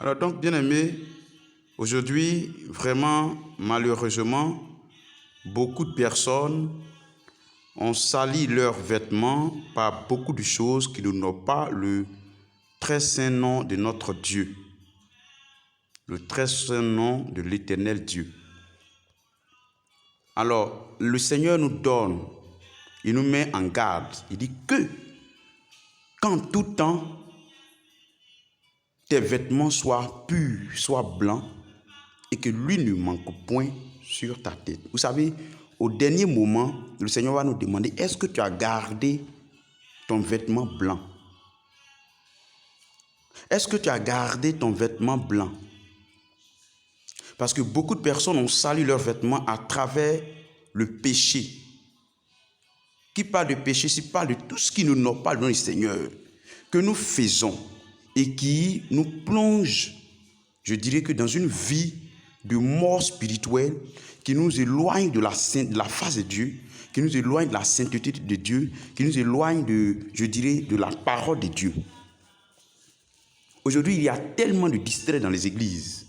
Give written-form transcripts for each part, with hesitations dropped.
Alors donc, bien aimé, aujourd'hui, vraiment, malheureusement, beaucoup de personnes ont sali leurs vêtements par beaucoup de choses qui n'honorent pas le très saint nom de notre Dieu, le très saint nom de l'Éternel Dieu. Alors, le Seigneur nous donne, il nous met en garde. Il dit que, qu'en tout temps, tes vêtements soient purs, soient blancs, et que l'huile ne manque point sur ta tête. Vous savez, au dernier moment, le Seigneur va nous demander, est-ce que tu as gardé ton vêtement blanc? Est-ce que tu as gardé ton vêtement blanc? Parce que beaucoup de personnes ont sali leurs vêtements à travers le péché. Qui parle de péché, c'est parle de tout ce qui ne n'honore pas le nom du Seigneur, que nous faisons et qui nous plonge, je dirais que dans une vie de mort spirituelle qui nous éloigne de la face de Dieu, qui nous éloigne de la sainteté de Dieu, qui nous éloigne de, je dirais, de la parole de Dieu. Aujourd'hui, il y a tellement de distraits dans les églises.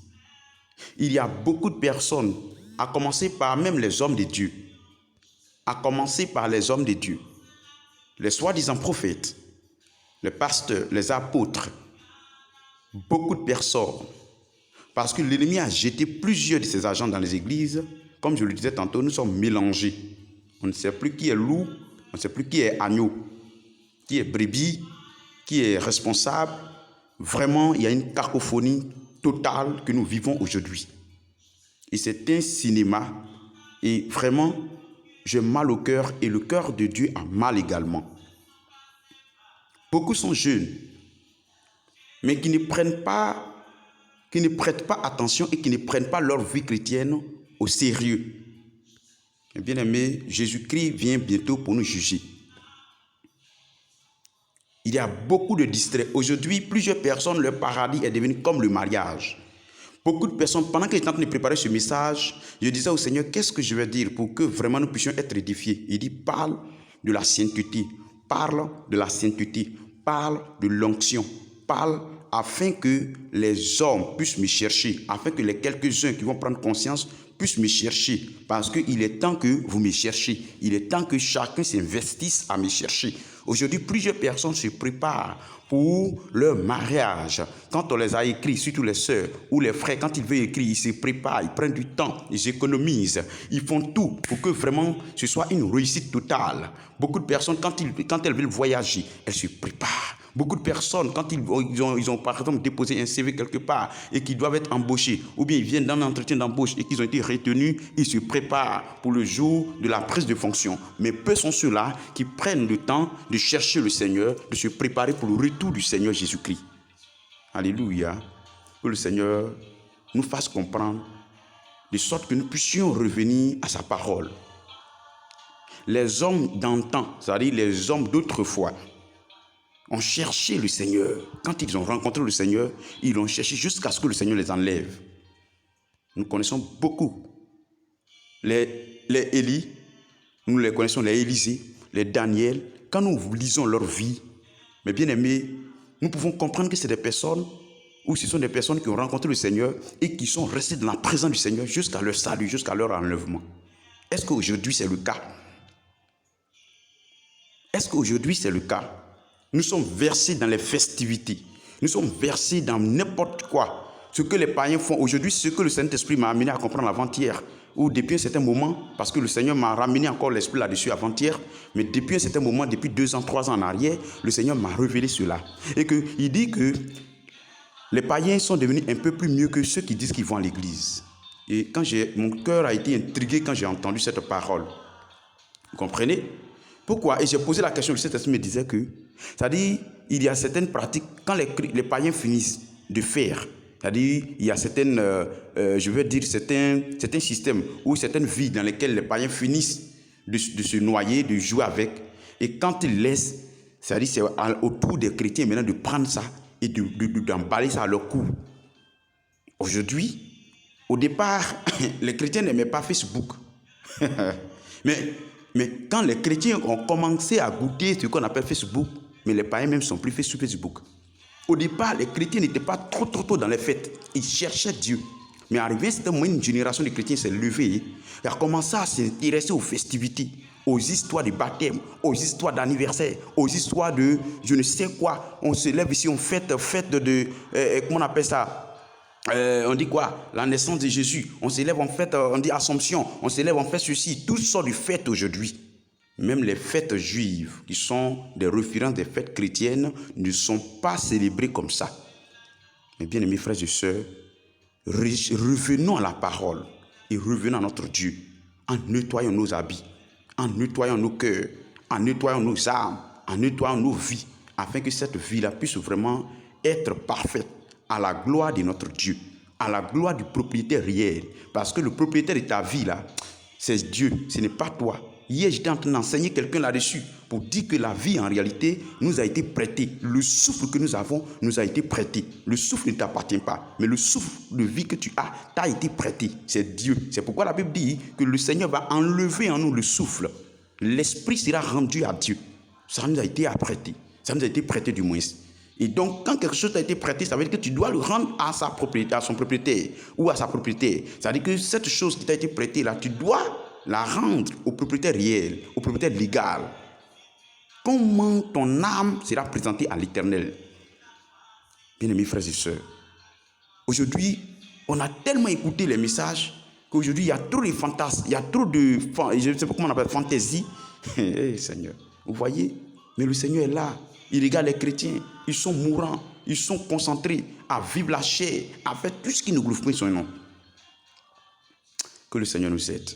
Il y a beaucoup de personnes, à commencer par même les hommes de Dieu, à commencer par les hommes de Dieu, les soi-disant prophètes, les pasteurs, les apôtres, beaucoup de personnes, parce que l'ennemi a jeté plusieurs de ses agents dans les églises. Comme je le disais tantôt, nous sommes mélangés. On ne sait plus qui est loup, on ne sait plus qui est agneau, qui est brebis, qui est responsable. Vraiment, il y a une cacophonie totale que nous vivons aujourd'hui. Et c'est un cinéma. Et vraiment, j'ai mal au cœur et le cœur de Dieu a mal également. Beaucoup sont jeunes, mais qui ne prêtent pas attention et qui ne prennent pas leur vie chrétienne au sérieux. Bien aimé, Jésus-Christ vient bientôt pour nous juger. Il y a beaucoup de distraits. Aujourd'hui, plusieurs personnes, leur paradis est devenu comme le mariage. Beaucoup de personnes, pendant que j'étais en train de préparer ce message, je disais au Seigneur, qu'est-ce que je vais dire pour que vraiment nous puissions être édifiés? Il dit, parle de la sainteté, parle de la sainteté, parle de l'onction, parle afin que les hommes puissent me chercher, afin que les quelques-uns qui vont prendre conscience puissent me chercher, parce qu'il est temps que vous me cherchiez, il est temps que chacun s'investisse à me chercher. Aujourd'hui, plusieurs personnes se préparent pour leur mariage. Quand on les a écrits, surtout les sœurs ou les frères, quand ils veulent écrire, ils se préparent, ils prennent du temps, ils économisent, ils font tout pour que vraiment ce soit une réussite totale. Beaucoup de personnes, quand elles veulent voyager, elles se préparent. Beaucoup de personnes, quand ils ont par exemple déposé un CV quelque part et qu'ils doivent être embauchés, ou bien ils viennent dans un entretien d'embauche et qu'ils ont été retenus, ils se préparent pour le jour de la prise de fonction. Mais peu sont ceux-là qui prennent le temps de chercher le Seigneur, de se préparer pour le retour du Seigneur Jésus-Christ. Alléluia. Que le Seigneur nous fasse comprendre de sorte que nous puissions revenir à sa parole. Les hommes d'antan, c'est-à-dire les hommes d'autrefois, ont cherché le Seigneur. Quand ils ont rencontré le Seigneur, ils l'ont cherché jusqu'à ce que le Seigneur les enlève. Nous connaissons beaucoup les Élie, nous les connaissons, les Élisée, les Daniel. Quand nous lisons leur vie, mes bien-aimés, nous pouvons comprendre que c'est des personnes, ou ce sont des personnes qui ont rencontré le Seigneur et qui sont restées dans la présence du Seigneur jusqu'à leur salut, jusqu'à leur enlèvement. Est-ce qu'aujourd'hui c'est le cas? Est-ce qu'aujourd'hui c'est le cas? Nous sommes versés dans les festivités. Nous sommes versés dans n'importe quoi. Ce que les païens font aujourd'hui, ce que le Saint-Esprit m'a amené à comprendre avant-hier, ou depuis un certain moment, parce que le Seigneur m'a ramené encore l'esprit là-dessus avant-hier, mais depuis un certain moment, depuis 2 ans, 3 ans en arrière, le Seigneur m'a révélé cela. Et qu'il dit que les païens sont devenus un peu plus mieux que ceux qui disent qu'ils vont à l'église. Et mon cœur a été intrigué quand j'ai entendu cette parole. Vous comprenez? Pourquoi? Et j'ai posé la question, le Saint-Esprit me disait que, c'est-à-dire, il y a certaines pratiques, quand les païens finissent de faire, c'est-à-dire, il y a certaines, je veux dire, certains systèmes ou certaines vies dans lesquelles les païens finissent de se noyer, de jouer avec, et quand ils laissent, c'est-à-dire, c'est au tour des chrétiens maintenant de prendre ça et d'emballer ça à leur cou. Aujourd'hui, au départ, les chrétiens n'aimaient pas Facebook. Mais quand les chrétiens ont commencé à goûter ce qu'on appelle Facebook, mais les païens même ne sont plus faits sur Facebook. Au départ, les chrétiens n'étaient pas trop dans les fêtes. Ils cherchaient Dieu. Mais arrivé à un certain moment, une génération de chrétiens s'est levée et a commencé à s'intéresser aux festivités, aux histoires de baptême, aux histoires d'anniversaire, aux histoires de je ne sais quoi. On se lève ici, on fête de comment on appelle ça? On dit quoi? La naissance de Jésus. On se lève en fête, on dit Assomption. On se lève en fête ceci. Toutes sortes de fêtes aujourd'hui. Même les fêtes juives, qui sont des références des fêtes chrétiennes, ne sont pas célébrées comme ça. Mes bien-aimés frères et sœurs, revenons à la parole et revenons à notre Dieu en nettoyant nos habits, en nettoyant nos cœurs, en nettoyant nos âmes, en nettoyant nos vies, afin que cette vie-là puisse vraiment être parfaite à la gloire de notre Dieu, à la gloire du propriétaire réel. Parce que le propriétaire de ta vie-là, c'est Dieu, ce n'est pas toi. Hier, j'étais en train d'enseigner quelqu'un là-dessus pour dire que la vie, en réalité, nous a été prêtée. Le souffle que nous avons nous a été prêté. Le souffle ne t'appartient pas, mais le souffle de vie que tu as t'a été prêté. C'est Dieu. C'est pourquoi la Bible dit que le Seigneur va enlever en nous le souffle. L'esprit sera rendu à Dieu. Ça nous a été prêté. Ça nous a été prêté du moins. Et donc, quand quelque chose t'a été prêté, ça veut dire que tu dois le rendre à sa propriété, à son propriétaire ou à sa propriétaire. Ça veut dire que cette chose qui t'a été prêtée là, tu dois la rendre au propriétaire réel, au propriétaire légal. Comment ton âme sera présentée à l'Éternel? Bien-aimés frères et sœurs, aujourd'hui, on a tellement écouté les messages qu'aujourd'hui, il y a trop de fantasmes, il y a trop de, je ne sais pas comment on appelle, fantaisie. Hey, Seigneur, vous voyez? Mais le Seigneur est là. Il regarde les chrétiens. Ils sont mourants. Ils sont concentrés à vivre la chair, à faire tout ce qui nous glorifie son nom. Que le Seigneur nous aide.